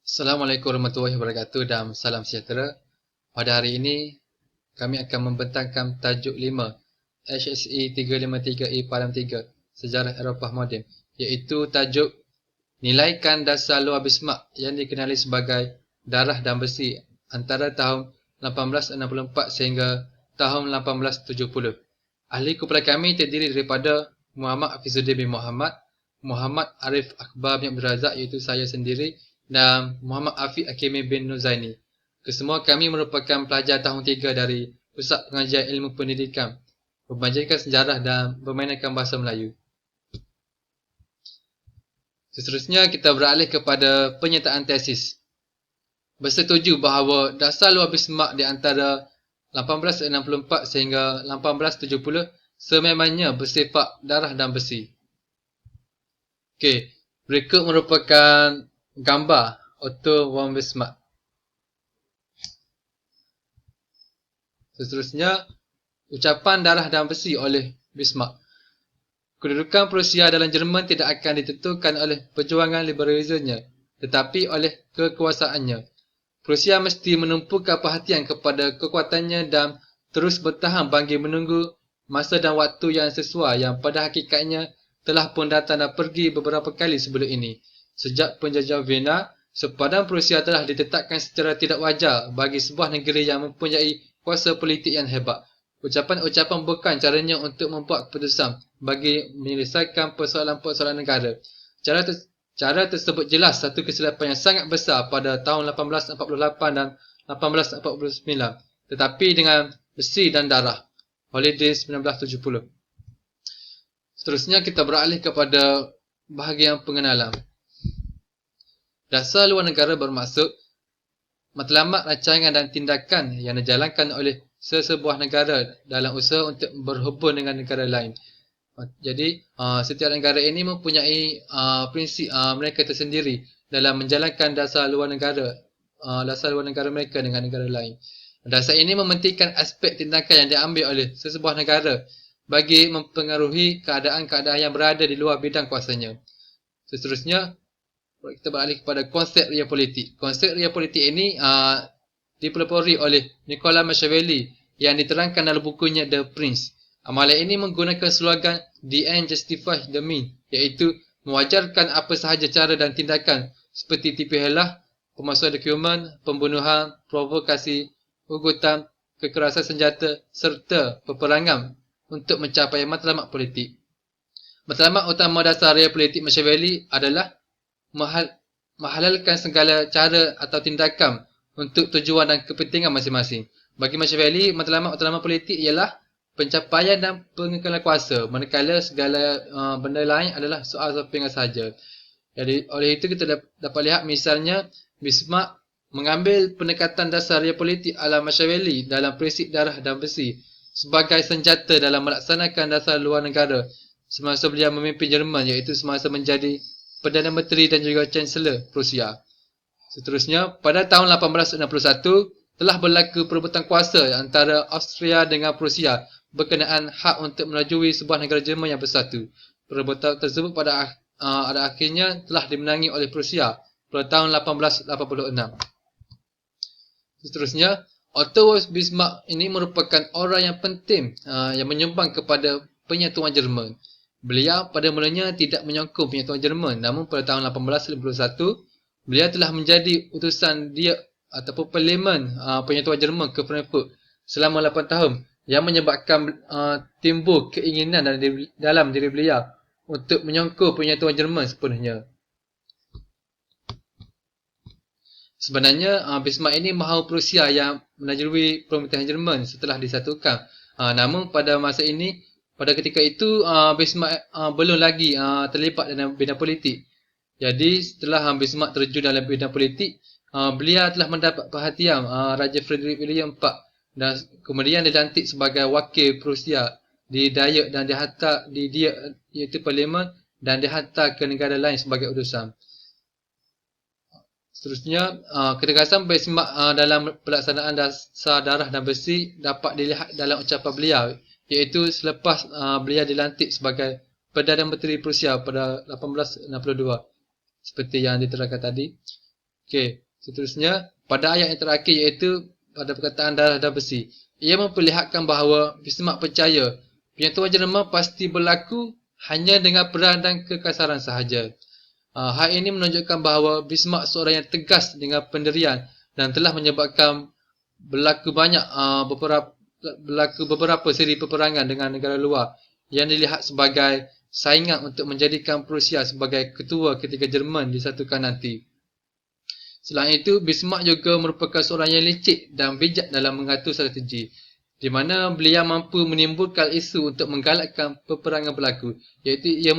Assalamualaikum warahmatullahi wabarakatuh dan salam sejahtera. Pada hari ini, kami akan membentangkan tajuk 5 HSE 353E Param 3 Sejarah Eropah Moden, iaitu tajuk Nilaikan Dasar Luar Bismarck yang dikenali sebagai Darah dan Besi antara tahun 1864 sehingga tahun 1870. Ahli kumpulan kami terdiri daripada Muhammad Hafizuddin bin Muhammad, Muhammad Arif Akbar bin Abdul Razak iaitu saya sendiri, dan Muhammad Afiq Hakimi bin Nuzaini. Kesemua kami merupakan pelajar tahun 3 dari Pusat Pengajian Ilmu Pendidikan, Pembelajaran Sejarah dan Permainan Bahasa Melayu. Seterusnya kita beralih kepada penyertaan tesis. Bersetuju bahawa dasar luar Bismarck di antara 1864 sehingga 1870 sememangnya bersifat darah dan besi. Okey, berikut merupakan gambar Otto von Bismarck. Seterusnya, ucapan darah dan besi oleh Bismarck. Kedudukan Prusia dalam Jerman tidak akan ditentukan oleh perjuangan liberalismenya, tetapi oleh kekuasaannya. Prusia mesti menumpukan perhatian kepada kekuatannya dan terus bertahan bagi menunggu masa dan waktu yang sesuai yang pada hakikatnya telah pun datang dan pergi beberapa kali sebelum ini. Sejak penjajahan Vienna, sepadan Prusia telah ditetapkan secara tidak wajar bagi sebuah negeri yang mempunyai kuasa politik yang hebat. Ucapan-ucapan bukan caranya untuk membuat keputusan bagi menyelesaikan persoalan-persoalan negara. Cara tersebut jelas satu kesilapan yang sangat besar pada tahun 1848 dan 1849, tetapi dengan besi dan darah. Holiday 1970. Seterusnya kita beralih kepada bahagian pengenalan. Dasar luar negara bermaksud matlamat rancangan dan tindakan yang dijalankan oleh sesebuah negara dalam usaha untuk berhubung dengan negara lain. Jadi, setiap negara ini mempunyai prinsip mereka tersendiri dalam menjalankan dasar luar negara mereka dengan negara lain. Dasar ini mementingkan aspek tindakan yang diambil oleh sesebuah negara bagi mempengaruhi keadaan-keadaan yang berada di luar bidang kuasanya. Seterusnya, kita beralih kepada konsep realpolitik. Konsep realpolitik ini dipelopori oleh Nicolas Machiavelli yang diterangkan dalam bukunya The Prince. Amalan ini menggunakan slogan The End Justifies the Means, iaitu mewajarkan apa sahaja cara dan tindakan seperti tipu helah, pemalsuan dokumen, pembunuhan, provokasi, ugutan, kekerasan senjata serta peperangan untuk mencapai matlamat politik. Matlamat utama dasar realpolitik Machiavelli adalah menghalalkan segala cara atau tindakan untuk tujuan dan kepentingan masing-masing. Bagi Machiavelli, matlamat utama politik ialah pencapaian dan pengekalan kuasa, manakala segala benda lain adalah soal sampingan sahaja. Jadi oleh itu kita dapat lihat misalnya Bismarck mengambil pendekatan dasar realpolitik ala Machiavelli dalam prinsip darah dan besi sebagai senjata dalam melaksanakan dasar luar negara semasa beliau memimpin Jerman, iaitu semasa menjadi Perdana Menteri dan juga Chancellor Prusia. Seterusnya, pada tahun 1861 telah berlaku perebutan kuasa antara Austria dengan Prusia berkenaan hak untuk melajui sebuah negara Jerman yang bersatu. Perebutan tersebut pada akhirnya telah dimenangi oleh Prusia pada tahun 1886. Seterusnya, Otto Bismarck ini merupakan orang yang penting yang menyumbang kepada penyatuan Jerman. Beliau pada mulanya tidak menyokong penyatuan Jerman, namun pada tahun 1851 beliau telah menjadi utusan dia ataupun parlimen penyatuan Jerman ke Frankfurt selama 8 tahun, yang menyebabkan timbul keinginan dalam diri beliau untuk menyokong penyatuan Jerman sepenuhnya. Sebenarnya Bismarck ini mahu Prusia yang menajui pemerintahan Jerman setelah disatukan. Namun pada masa ini, pada ketika itu Bismarck belum lagi terlibat dalam bidang politik. Jadi setelah Bismarck terjun dalam bidang politik, beliau telah mendapat perhatian Raja Frederick William IV dan kemudian dilantik sebagai wakil Prusia, didayat dan dihantar di dia iaitu parlimen dan dihantar ke negara lain sebagai utusan. Seterusnya, ketegasan Bismarck dalam pelaksanaan dasar darah dan besi dapat dilihat dalam ucapan beliau, iaitu selepas beliau dilantik sebagai Perdana Menteri Prusia pada 1862, seperti yang diterangkan tadi. Okey, seterusnya pada ayat yang terakhir iaitu pada perkataan darah dan besi. Ia memperlihatkan bahawa Bismarck percaya penyatuan Jerman pasti berlaku hanya dengan perang dan kekasaran sahaja. Hal ini menunjukkan bahawa Bismarck seorang yang tegas dengan pendirian dan telah menyebabkan berlaku beberapa siri peperangan dengan negara luar yang dilihat sebagai saingan untuk menjadikan Prussia sebagai ketua ketika Jerman disatukan nanti. Selain itu, Bismarck juga merupakan seorang yang licik dan bijak dalam mengatur strategi, di mana beliau mampu menimbulkan isu untuk menggalakkan peperangan berlaku, iaitu ia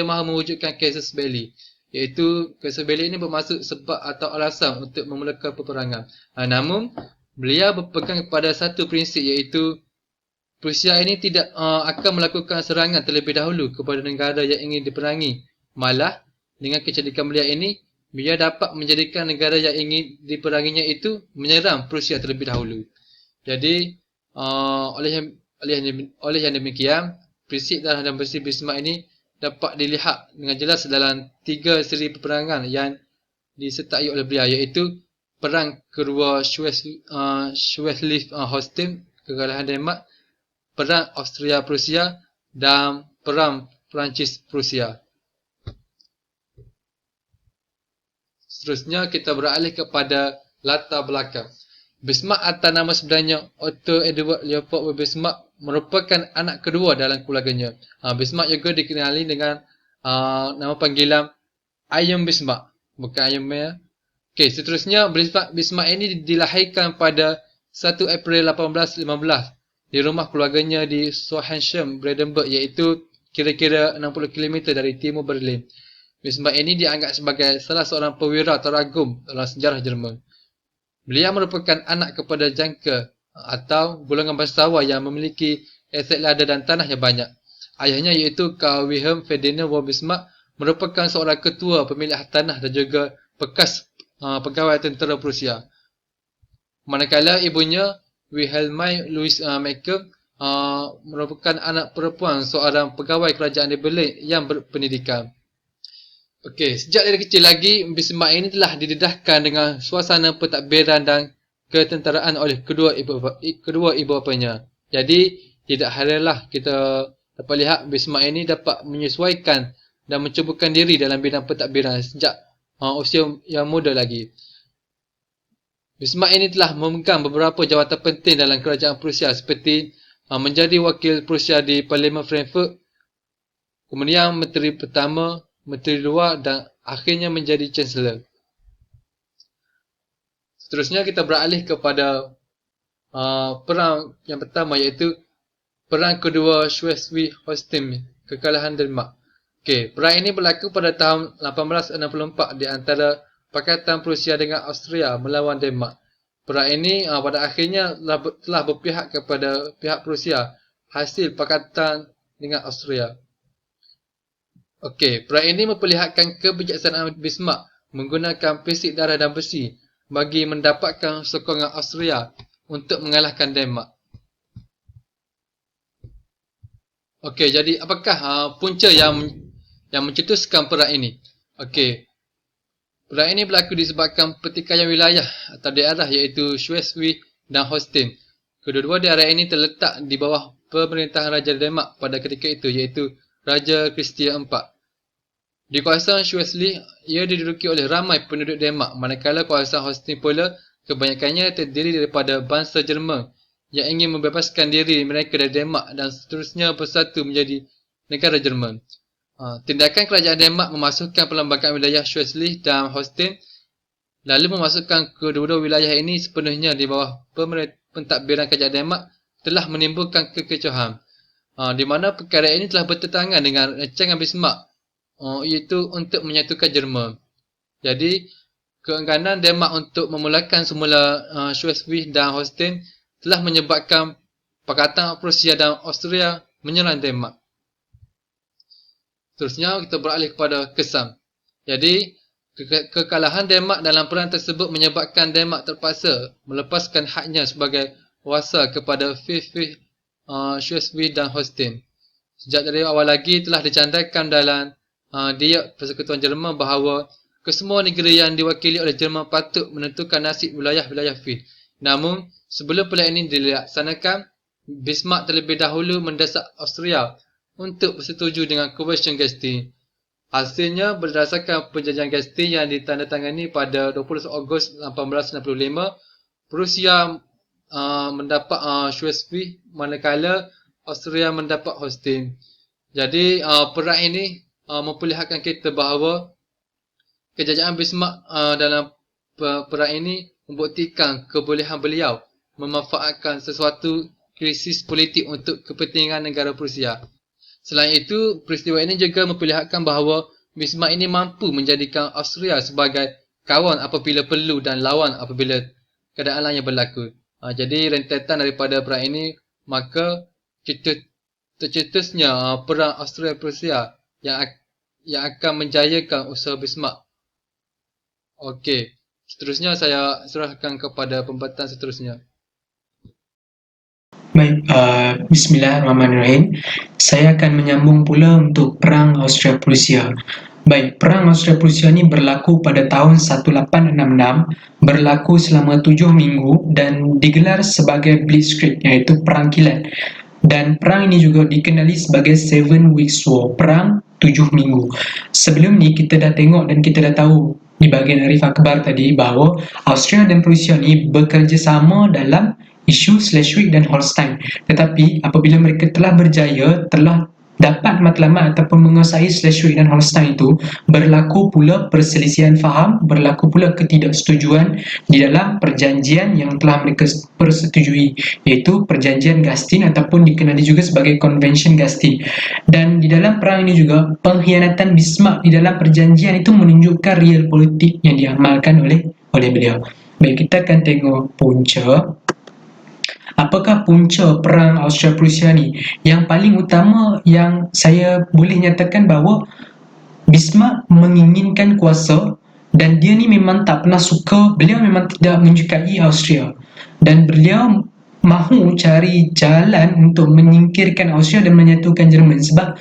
mahu mewujudkan casus belli. Iaitu casus belli ini bermaksud sebab atau alasan untuk memulakan peperangan. Namun, beliau berpegang kepada satu prinsip, iaitu Prussia ini tidak akan melakukan serangan terlebih dahulu kepada negara yang ingin diperangi. Malah, dengan kecerdikan beliau ini, beliau dapat menjadikan negara yang ingin diperanginya itu menyerang Prussia terlebih dahulu. Jadi, oleh yang demikian, prinsip darah dan besi Bismarck ini dapat dilihat dengan jelas dalam 3 seri peperangan yang disertai oleh beliau, iaitu Perang Kedua Schleswig-Holstein, kekalahan Denmark, Perang Austria-Prussia dan Perang Perancis-Prussia. Seterusnya kita beralih kepada latar belakang. Bismarck atau nama sebenarnya Otto Edward Leopold Bismarck merupakan anak kedua dalam keluarganya. Bismarck juga dikenali dengan nama panggilan Iron Bismarck, bukan Iron Man. Okey, seterusnya Bismarck ini dilahirkan pada 1 April 1815 di rumah keluarganya di Solheim, Brandenburg, iaitu kira-kira 60 km dari timur Berlin. Bismarck ini dianggap sebagai salah seorang perwira teragum dalam sejarah Jerman. Beliau merupakan anak kepada jangka atau golongan bangsawan yang memiliki aset lada dan tanah yang banyak. Ayahnya iaitu Karl Wilhelm Ferdinand von Bismarck merupakan seorang ketua pemilik tanah dan juga bekas pegawai tentera Prussia. Manakala ibunya Wilhelmine Louise Mecker merupakan anak perempuan seorang pegawai kerajaan di Berlin yang berpendidikan. Okey, sejak dari kecil lagi, Bismarck ini telah didedahkan dengan suasana pentadbiran dan ketenteraan oleh kedua ibu bapanya. Jadi, tidak heranlah kita dapat lihat Bismarck ini dapat menyesuaikan dan mencubakan diri dalam bidang pentadbiran sejak usia yang muda lagi. Bismarck ini telah memegang beberapa jawatan penting dalam kerajaan Prussia seperti menjadi wakil Prussia di Parlimen Frankfurt, kemudian Menteri Pertama, Menteri Luar dan akhirnya menjadi Chancellor. Seterusnya kita beralih kepada perang yang pertama, iaitu Perang Kedua Schleswig-Holstein, kekalahan Denmark. Okey, perang ini berlaku pada tahun 1864 di antara Pakatan Prussia dengan Austria melawan Denmark. Perang ini pada akhirnya telah berpihak kepada pihak Prussia hasil pakatan dengan Austria. Okey, perang ini memperlihatkan kebijaksanaan Bismarck menggunakan prinsip darah dan besi bagi mendapatkan sokongan Austria untuk mengalahkan Denmark. Okey, jadi apakah punca yang mencetuskan perang ini? Okey, perang ini berlaku disebabkan pertikaian wilayah atau daerah iaitu Schleswig dan Holstein. Kedua-dua daerah ini terletak di bawah pemerintahan Raja Denmark pada ketika itu, iaitu Raja Christian IV. Di kawasan Schleswig, ia diduduki oleh ramai penduduk Denmark, manakala kawasan Holstein pula kebanyakannya terdiri daripada bangsa Jerman yang ingin membebaskan diri mereka dari Denmark dan seterusnya bersatu menjadi negara Jerman. Tindakan kerajaan Denmark memasukkan perlembagaan wilayah Schleswig dan Holstein, lalu memasukkan kedua-dua wilayah ini sepenuhnya di bawah pentadbiran kerajaan Denmark, telah menimbulkan kekecohan, di mana perkara ini telah bertentangan dengan rancangan Bismarck, iaitu untuk menyatukan Jerman. Jadi, keengganan Denmark untuk memulakan semula Schleswig dan Holstein telah menyebabkan Pakatan Prussia dan Austria menyerang Denmark. Seterusnya kita beralih kepada kesan. Jadi, kekalahan Denmark dalam perang tersebut menyebabkan Denmark terpaksa melepaskan haknya sebagai kuasa kepada Schleswig dan Holstein. Sejak dari awal lagi telah dicandarkan dalam Diet Persekutuan Jerman bahawa kesemua negeri yang diwakili oleh Jerman patut menentukan nasib wilayah-wilayah Fin. Namun, sebelum pilihan ini dilaksanakan, Bismarck terlebih dahulu mendesak Austria untuk bersetuju dengan Convention Gasting. Hasilnya, berdasarkan perjanjian Gasting yang ditandatangani pada 20 Ogos 1865, Prusia mendapat Schleswig manakala Austria mendapat Holstein. Jadi perang ini memperlihatkan kita bahawa kejayaan Bismarck dalam perang ini membuktikan kebolehan beliau memanfaatkan sesuatu krisis politik untuk kepentingan negara Prusia. Selain itu, peristiwa ini juga memperlihatkan bahawa Bismarck ini mampu menjadikan Austria sebagai kawan apabila perlu dan lawan apabila keadaan lain yang berlaku. Jadi rentetan daripada perang ini, maka tercetusnya perang Austria-Prusia yang akan menjayakan usaha Bismarck. Okey, seterusnya saya serahkan kepada pembatan seterusnya. Baik, bismillahirrahmanirrahim. Saya akan menyambung pula untuk Perang Austria-Prusia. Baik, Perang Austria-Prusia ini berlaku pada tahun 1866, berlaku selama 7 minggu dan digelar sebagai Blitzkrieg, iaitu Perang Kilat. Dan perang ini juga dikenali sebagai Seven Weeks War, Perang 7 minggu. Sebelum ni kita dah tengok dan kita dah tahu di bahagian arif akhbar tadi bahawa Austria dan Prusia ni bekerjasama dalam isu Schleswig dan Holstein. Tetapi apabila mereka telah berjaya, telah dapat matlamat ataupun menguasai Schleswig dan Holstein itu, berlaku pula perselisihan faham, berlaku pula ketidaksetujuan di dalam perjanjian yang telah mereka persetujui, iaitu perjanjian Gasting ataupun dikenali juga sebagai Convention Gasting. Dan di dalam perang ini juga, pengkhianatan Bismarck di dalam perjanjian itu menunjukkan real politik yang diamalkan oleh beliau. Baik, kita akan tengok punca. Apakah punca perang Austria-Prusia ni? Yang paling utama yang saya boleh nyatakan bahawa Bismarck menginginkan kuasa dan dia ni memang tak pernah suka, beliau memang tidak menyukai Austria. Dan beliau mahu cari jalan untuk menyingkirkan Austria dan menyatukan Jerman sebab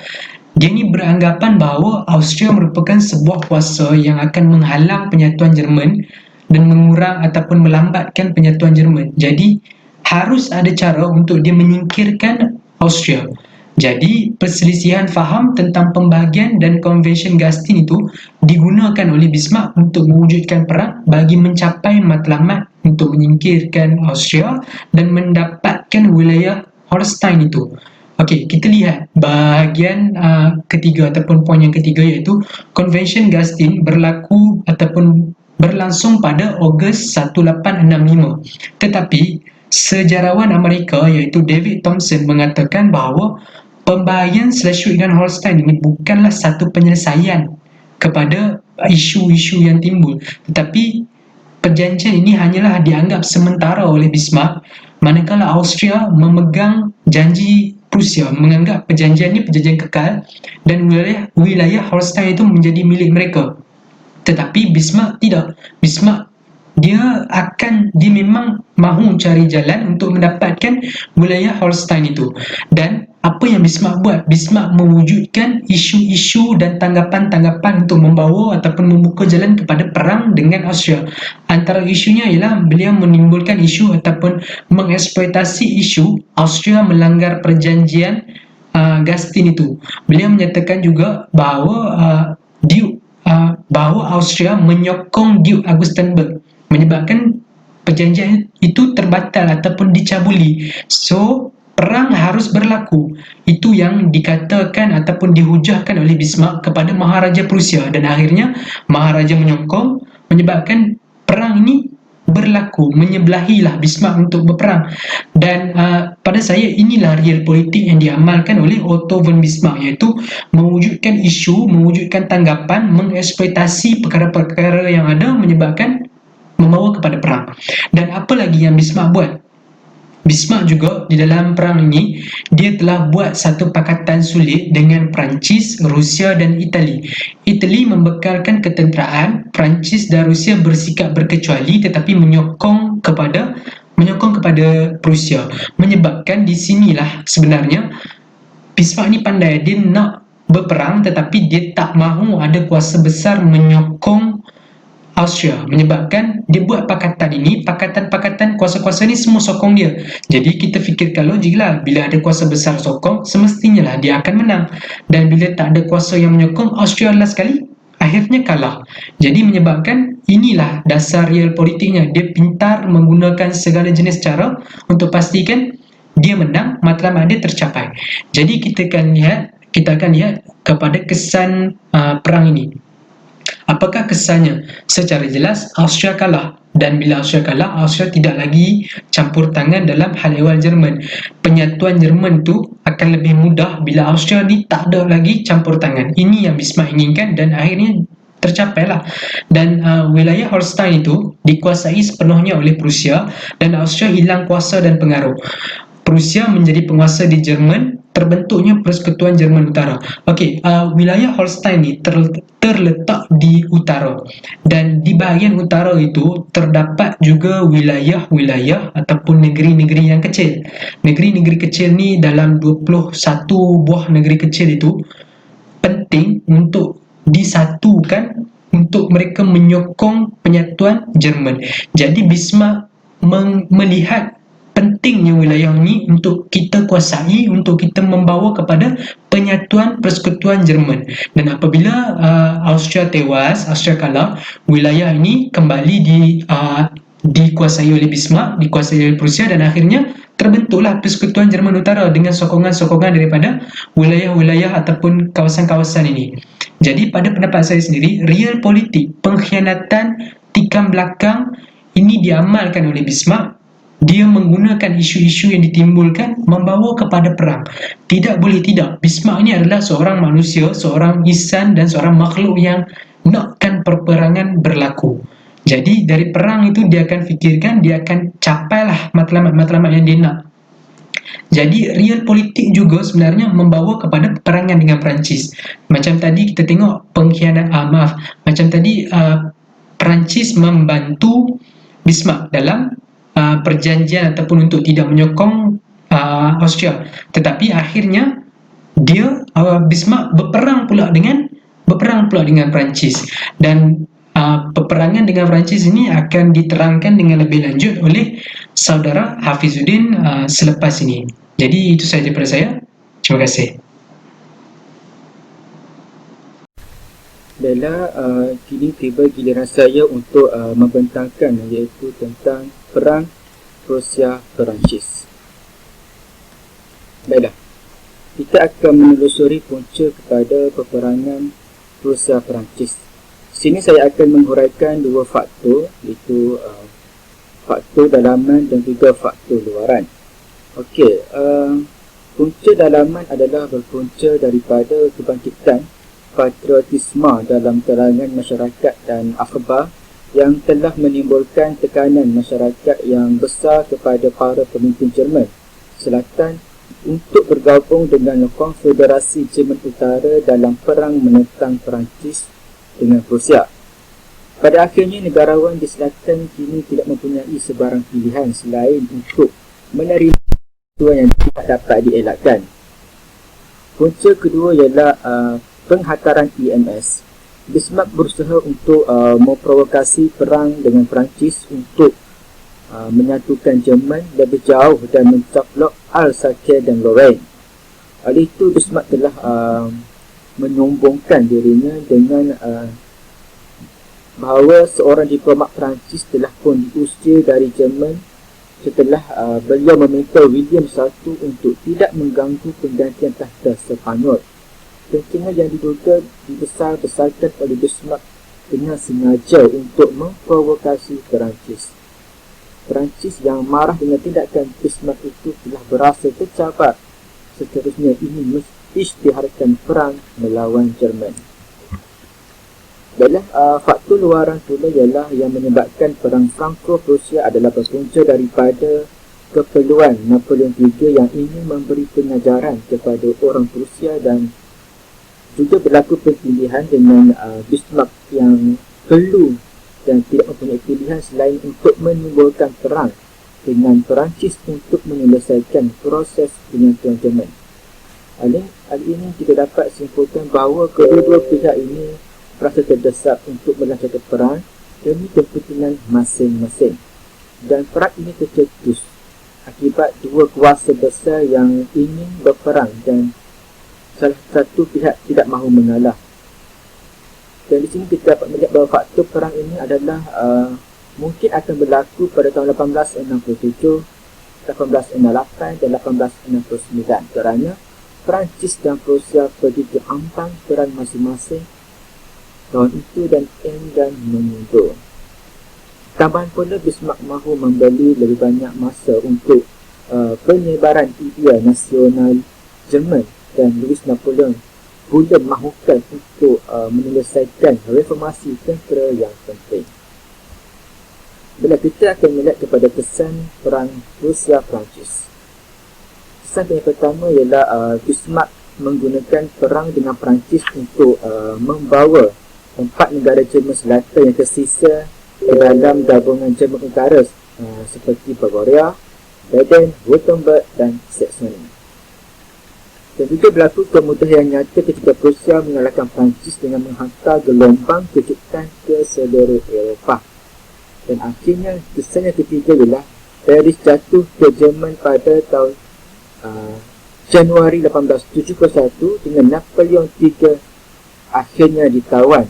dia ni beranggapan bahawa Austria merupakan sebuah kuasa yang akan menghalang penyatuan Jerman dan mengurang ataupun melambatkan penyatuan Jerman. Jadi harus ada cara untuk dia menyingkirkan Austria. Jadi perselisihan faham tentang pembahagian dan Convention Gasting itu digunakan oleh Bismarck untuk mewujudkan perang bagi mencapai matlamat untuk menyingkirkan Austria dan mendapatkan wilayah Holstein itu. Okey, kita lihat bahagian ketiga ataupun poin yang ketiga, iaitu Convention Gasting berlaku ataupun berlangsung pada Ogos 1865. Tetapi sejarawan Amerika iaitu David Thompson mengatakan bahawa pembahagian Schleswig dan Holstein ini bukanlah satu penyelesaian kepada isu-isu yang timbul, tetapi perjanjian ini hanyalah dianggap sementara oleh Bismarck, manakala Austria memegang janji Prusia, menganggap perjanjian ini perjanjian kekal dan wilayah Holstein itu menjadi milik mereka. Tetapi Bismarck tidak. Bismarck dia memang mahu cari jalan untuk mendapatkan wilayah Holstein itu. Dan apa yang Bismarck buat? Bismarck mewujudkan isu-isu dan tanggapan-tanggapan untuk membawa ataupun membuka jalan kepada perang dengan Austria. Antara isunya ialah beliau menimbulkan isu ataupun mengeksploitasi isu Austria melanggar perjanjian Gasting itu. Beliau menyatakan juga bahawa bahawa Austria menyokong Duke Augustenberg, menyebabkan perjanjian itu terbatal ataupun dicabuli. So, perang harus berlaku. Itu yang dikatakan ataupun dihujahkan oleh Bismarck kepada Maharaja Prusia dan akhirnya Maharaja menyokong, menyebabkan perang ini berlaku, menyebelahilah Bismarck untuk berperang. Dan pada saya inilah real politik yang diamalkan oleh Otto von Bismarck, iaitu mewujudkan isu, mewujudkan tanggapan, mengeksploitasi perkara-perkara yang ada menyebabkan membawa kepada perang. Dan apa lagi yang Bismarck buat? Bismarck juga di dalam perang ini dia telah buat satu pakatan sulit dengan Perancis, Rusia dan Itali. Itali membekalkan ketenteraan, Perancis dan Rusia bersikap berkecuali tetapi menyokong kepada Prusia. Menyebabkan di sinilah sebenarnya Bismarck ni pandai, dia nak berperang tetapi dia tak mahu ada kuasa besar menyokong Austria, menyebabkan dia buat pakatan ini, pakatan-pakatan kuasa-kuasa ni semua sokong dia. Jadi kita fikirkan logik lah, bila ada kuasa besar sokong, semestinya lah dia akan menang. Dan bila tak ada kuasa yang menyokong, Austria last sekali akhirnya kalah. Jadi menyebabkan inilah dasar real politiknya. Dia pintar menggunakan segala jenis cara untuk pastikan dia menang, matlamat dia tercapai. Jadi kita akan lihat kepada kesan perang ini. Apakah kesannya? Secara jelas Austria kalah, dan bila Austria kalah, Austria tidak lagi campur tangan dalam hal ehwal Jerman. Penyatuan Jerman tu akan lebih mudah bila Austria ni tak ada lagi campur tangan. Ini yang Bismarck inginkan dan akhirnya tercapailah. Dan wilayah Holstein itu dikuasai sepenuhnya oleh Prusia dan Austria hilang kuasa dan pengaruh. Prusia menjadi penguasa di Jerman, terbentuknya Persekutuan Jerman Utara. Okey, wilayah Holstein ni terletak di utara, dan di bahagian utara itu terdapat juga wilayah-wilayah ataupun negeri-negeri yang kecil. Negeri-negeri kecil ni dalam 21 buah negeri kecil itu penting untuk disatukan untuk mereka menyokong penyatuan Jerman. Jadi Bismarck melihat pentingnya wilayah ini untuk kita kuasai, untuk kita membawa kepada penyatuan Persekutuan Jerman. Dan apabila Austria tewas, Austria kalah, wilayah ini kembali dikuasai oleh Bismarck, dikuasai oleh Prusia, dan akhirnya terbentuklah Persekutuan Jerman Utara dengan sokongan-sokongan daripada wilayah-wilayah ataupun kawasan-kawasan ini. Jadi pada pendapat saya sendiri, real politik, pengkhianatan, tikam belakang ini diamalkan oleh Bismarck. Dia menggunakan isu-isu yang ditimbulkan membawa kepada perang. Tidak boleh tidak, Bismarck ini adalah seorang manusia, seorang insan dan seorang makhluk yang nakkan perperangan berlaku. Jadi dari perang itu dia akan fikirkan, dia akan capailah matlamat-matlamat yang dia nak. Jadi real politik juga sebenarnya membawa kepada peperangan dengan Perancis. Macam tadi kita tengok macam tadi Perancis membantu Bismarck dalam perjanjian ataupun untuk tidak menyokong Austria. Tetapi akhirnya Bismarck berperang pula dengan Perancis, dan peperangan dengan Perancis ini akan diterangkan dengan lebih lanjut oleh saudara Hafizuddin selepas ini. Jadi itu sahaja daripada saya. Terima kasih. Baiklah, kini tiba giliran saya untuk membentangkan, iaitu tentang perang Prusia-Perancis. Baiklah, kita akan menelusuri punca kepada peperangan Prusia-Perancis. Sini saya akan menghuraikan dua faktor, iaitu faktor dalaman dan juga faktor luaran. Okey, punca dalaman adalah berpunca daripada kebangkitan patriotisme dalam kalangan masyarakat dan akhbar yang telah menimbulkan tekanan masyarakat yang besar kepada para pemimpin Jerman Selatan untuk bergabung dengan Konfederasi Jerman Utara dalam perang menentang Perancis dengan Prusia. Pada akhirnya, negarawan di selatan kini tidak mempunyai sebarang pilihan selain untuk menerima ketentuan yang tidak dapat dielakkan. Punca kedua ialah penghantaran EMS. Bismarck berusaha untuk memprovokasi perang dengan Perancis untuk menyatukan Jerman lebih jauh dan mencaplok Alsace dan Lorraine. Oleh itu, Bismarck telah menyombongkan dirinya dengan bahawa seorang diplomat Perancis telah pun diusir dari Jerman setelah beliau meminta William I untuk tidak mengganggu penggantian takhta Sepanyol. Kencingnya yang diduga dibesar-besarkan oleh Bismarck dengan sengaja untuk memprovokasi Perancis. Perancis yang marah dengan tindakan Bismarck itu telah berasa tercabar. Seterusnya ini mengisytiharkan perang melawan Jerman. Baiklah, faktor luaran pula ialah yang menyebabkan perang Franco-Prusia adalah berpunca daripada keperluan Napoleon III yang ingin memberi pengajaran kepada orang Prusia, dan juga berlaku perpilihan dengan Bismarck yang perlu dan tidak mempunyai pilihan selain untuk menimbulkan perang dengan Perancis untuk menyelesaikan proses penyatuan Jerman. Hal ini kita dapat simpulkan bahawa kedua-dua pihak ini merasa terdesak untuk melancarkan perang demi kepentingan masing-masing. Dan perang ini tercetus akibat dua kuasa besar yang ingin berperang dan salah satu pihak tidak mahu mengalah. Dan di sini kita dapat melihat bahawa faktor perang ini adalah mungkin akan berlaku pada tahun 1867, 1868 dan 1869 kerana Perancis dan Prussia pergi ke ambang perang masing-masing tahun itu dan enggan mengundur. Tambahan pula, Bismarck mahu membeli lebih banyak masa untuk penyebaran idea nasional Jerman, dan Louis Napoleon pula mahukan untuk menyelesaikan reformasi tentera yang penting. Bila kita akan melihat kepada kesan perang Rusia-Perancis, kesan yang pertama ialah Bismarck menggunakan perang dengan Perancis untuk membawa 4 negara Jerman Selatan yang tersisa ke dalam gabungan Jerman Utara seperti Bavaria, Baden, Württemberg dan Saxony. Dan juga berlaku kemudahan yang nyata ketika Prussia mengalahkan Perancis dengan menghantar gelombang kejutan ke seluruh Eropah. Dan akhirnya kesan yang ketiga ialah Paris jatuh ke Jerman pada tahun Januari 1871 dengan Napoleon III akhirnya ditawan.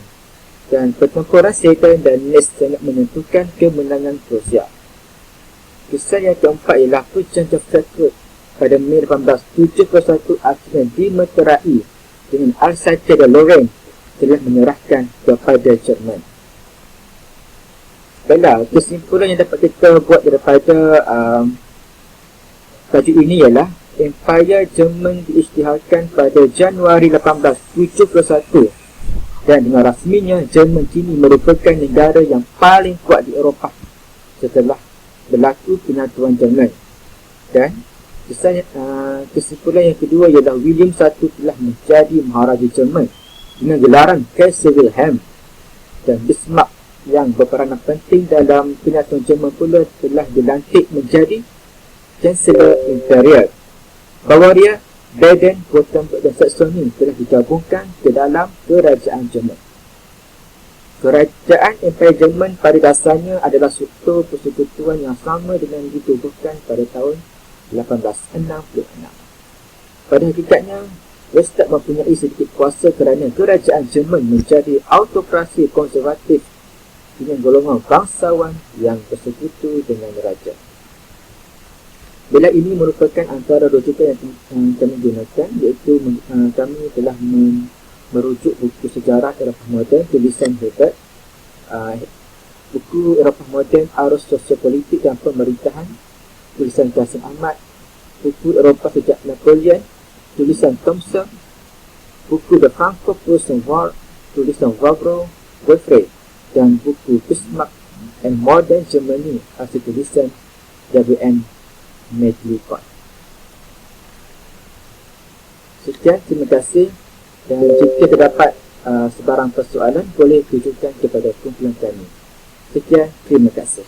Dan pertempuran Sedan dan Nes sangat menentukan kemenangan Prussia. Kesan yang keempat ialah perjanjian Frankfurt pada Mei 1871 akhirnya dimeterai dengan Alsace dan Lorraine telah menyerahkan kepada Jerman. Baiklah, kesimpulan yang dapat kita buat daripada tajuk ini ialah Empire Jerman diisytiharkan pada Januari 1871 dan dengan rasminya Jerman kini merupakan negara yang paling kuat di Eropah setelah berlaku penyatuan Jerman. Dan kesimpulan yang kedua ialah William I telah menjadi Maharaja Jerman dengan gelaran Kaiser Wilhelm, dan Bismarck yang berperanan penting dalam penyatuan Jerman pula telah dilantik menjadi Chancellor Imperial. Bavaria, Baden, Württemberg dan Saxony telah digabungkan ke dalam kerajaan Jerman. Kerajaan Empire Jerman pada dasarnya adalah struktur persekutuan yang sama dengan ditubuhkan pada tahun 1866. Pada hakikatnya, Reichstag mempunyai sedikit kuasa kerana kerajaan Jerman menjadi autokrasi konservatif dengan golongan bangsawan yang bersekutu dengan raja. Bila ini merupakan antara rujukan yang kami gunakan, iaitu kami telah merujuk buku sejarah Eropah Moden tulisan Hebert, buku Eropah Moden Arus Sosiopolitik dan Pemerintahan tulisan Qasim Ahmad, buku Eropah sejak Napoleon tulisan Thomson, buku The Franco-Prussian War tulisan Wavro Wilfred, dan buku Bismarck and Modern Germany hasil tulisan W.N. Medlicott. Sekian, terima kasih, dan jika terdapat sebarang persoalan boleh tujukan kepada kumpulan kami. Sekian, terima kasih.